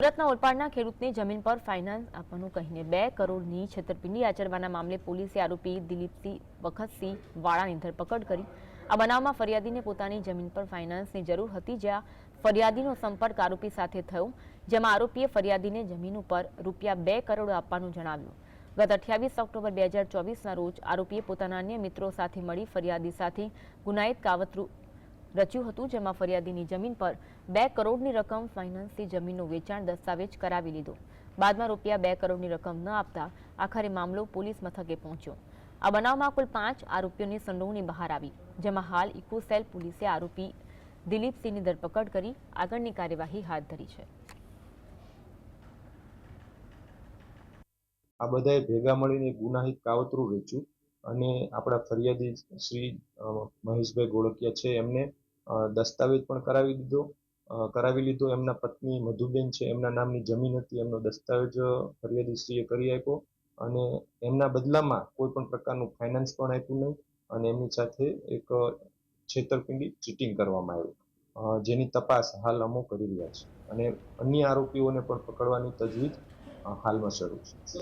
સુરતના ઓલપાડના ખેડૂતને જમીન પર ફાઇનાન્સ આપવાનું કહીને 2 કરોડની છેતરપિંડી આચરવાના મામલે પોલીસે આરોપી દિલીપસિંહ વખતસિંહ વાળાની ધરપકડ કરી। આ બનાવમાં ફરિયાદીને પોતાની જમીન પર ફાઇનાન્સની જરૂર હતી, જ્યાં ફરિયાદીનો સંપર્ક આરોપી સાથે થયો, જેમાં આરોપીએ ફરિયાદીને જમીન ઉપર રૂપિયા 2 કરોડ આપવાનું જણાવ્યું। ગત 28 ઓક્ટોબર 2024ના રોજ આરોપીએ પોતાના અન્ય મિત્રો સાથે મળી ફરિયાદી સાથે ગુનાહિત કાવતરું રચ્યું હતું, જેમાં ફરિયાદીની જમીન પર 2 કરોડની રકમ ફાઇનાન્સથી જમીનનું વેચાણ દસ્તાવેજ કરાવી લીધો। બાદમાં રૂપિયા 2 કરોડની રકમ ન આપતા આખરે મામલો પોલીસ મથકે પહોંચ્યો। આ બનાવમાં કુલ 5 આરોપીઓની સંડોવણી બહાર આવી, જેમાં હાલ ઇકોસેલ પોલીસે આરોપી દિલીપસિંહની ધરપકડ કરી આગળની કાર્યવાહી હાથ ધરી છે। આ બધાએ ભેગા મળીને ગુનાહિત કાવતરું રચ્યું અને આપણા ફરિયાદી શ્રી મહેશભાઈ ગોળકિયા છે એમને દસ્તાવેજ પણ કરાવી લીધો। એમના પત્ની મધુબેન છે, એમના નામની જમીન હતી, એમનો દસ્તાવેજ ફરિયાદીશ્રીએ કરી આપ્યો અને એમના બદલામાં કોઈ પણ પ્રકારનું ફાઇનાન્સ પણ આપ્યું નહીં અને એમની સાથે એક છેતરપિંડી ચીટિંગ કરવામાં આવ્યું, જેની તપાસ હાલ અમો કરી રહ્યા છે અને અન્ય આરોપીઓને પણ પકડવાની તજવીજ હાલમાં શરૂ છે।